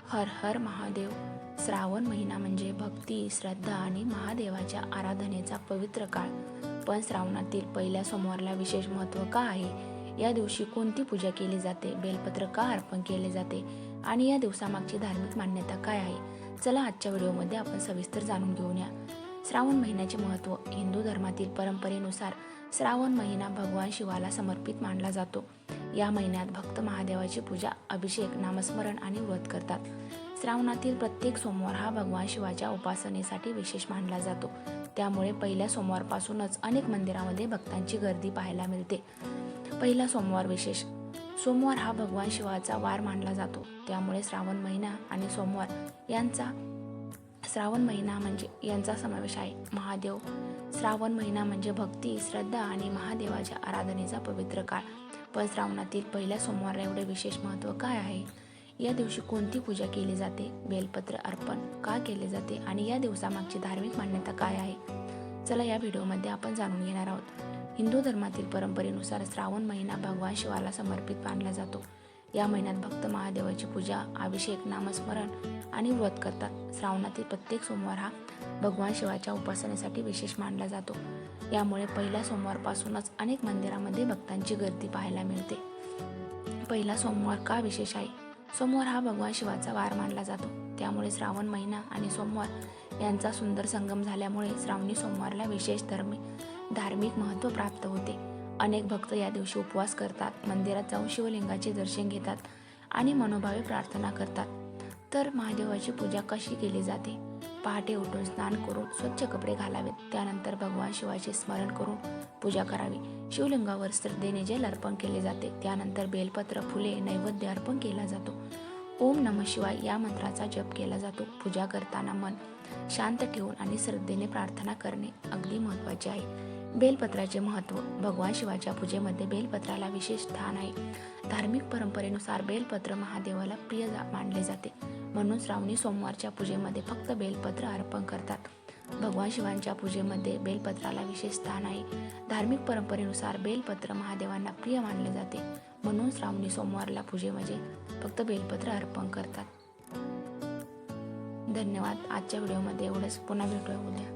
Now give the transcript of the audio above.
हर हर महादेव. श्रावण महिना म्हणजे भक्ती, श्रद्धा आणि महादेवाच्या आराधनेचा पवित्र काळ. पण श्रावणातील पहिल्या सोमवारला विशेष महत्त्व का आहे? या दिवशी कोणती पूजा केली जाते? बेलपत्र का अर्पण केले जाते? आणि या दिवसामागची धार्मिक मान्यता काय आहे? चला आजच्या व्हिडिओमध्ये आपण सविस्तर जाणून घेऊया. श्रावण महिन्याचे महत्त्व. हिंदू धर्मातील परंपरेनुसार श्रावण महिना भगवान शिवाला समर्पित मानला जातो. या महिन्यात भक्त महादेवाची पूजा, अभिषेक, नामस्मरण आणि व्रत करतात. श्रावणातील प्रत्येक सोमवार हा भगवान शिवाच्या उपासनेसाठी विशेष मानला जातो. त्यामुळे पहिल्या सोमवारपासूनच अनेक मंदिरामध्ये भक्तांची गर्दी पाहायला मिळते. पहिला सोमवार विशेष. सोमवार हा भगवान शिवाचा वार मानला जातो. त्यामुळे श्रावण महिना आणि सोमवार यांचा समावेश आहे. महादेव. श्रावण महिना म्हणजे भक्ती, श्रद्धा आणि महादेवाच्या आराधनेचा पवित्र काळ. पण श्रावणातील पहिल्या सोमवारला एवढे विशेष महत्त्व काय आहे? या दिवशी कोणती पूजा केली जाते? बेलपत्र अर्पण का केले जाते? आणि या दिवसामागची धार्मिक मान्यता काय आहे? चला या व्हिडिओमध्ये आपण जाणून घेणार आहोत. हिंदू धर्मातील परंपरेनुसार श्रावण महिना भगवान शिवाला समर्पित मानला जातो. या महिन्यात भक्त महादेवाची पूजा, अभिषेक, नामस्मरण आणि व्रत करतात. श्रावणातील प्रत्येक सोमवार हा भगवान शिवाच्या उपासनेसाठी विशेष मानला जातो. यामुळे पहिल्या सोमवारपासूनच अनेक मंदिरामध्ये भक्तांची गर्दी पाहायला मिळते. पहिला सोमवार का विशेष आहे? सोमवार हा भगवान शिवाचा वार मानला जातो. त्यामुळे श्रावण महिना आणि सोमवार यांचा सुंदर संगम झाल्यामुळे श्रावणी सोमवारला विशेष धार्मिक महत्त्व प्राप्त होते. अनेक भक्त या दिवशी उपवास करतात, मंदिरात जाऊन शिवलिंगाचे दर्शन घेतात आणि मनोभावे प्रार्थना करतात. तर महादेवाची पूजा कशी केली जाते? पहाटे उठून स्नान करून स्वच्छ कपडे घालावेत. त्यानंतर भगवान शिवाचे स्मरण करून पूजा करावी. शिवलिंगावर श्रद्धेने जल अर्पण केले जाते. त्यानंतर बेलपत्र, फुले, नैवेद्य अर्पण केला जातो. ओम नमः शिवाय या मंत्राचा जप केला जातो. पूजा करताना मन शांत ठेवून आणि श्रद्धेने प्रार्थना करणे अगदी महत्त्वाचे आहे. बेलपत्राचे महत्त्व. भगवान शिवाच्या पूजेमध्ये बेलपत्राला विशेष स्थान आहे. धार्मिक परंपरेनुसार बेलपत्र महादेवाला प्रिय मानले जाते. म्हणून श्रावणी सोमवारच्या पूजेमध्ये फक्त बेलपत्र अर्पण करतात. भगवान शिवांच्या पूजेमध्ये बेलपत्राला विशेष स्थान आहे. धार्मिक परंपरेनुसार बेलपत्र महादेवांना प्रिय मानले जाते. म्हणून श्रावणी सोमवारला पूजेमध्ये फक्त बेलपत्र अर्पण करतात. धन्यवाद. आजच्या व्हिडिओमध्ये एवढंच. पुन्हा भेटूया उद्या.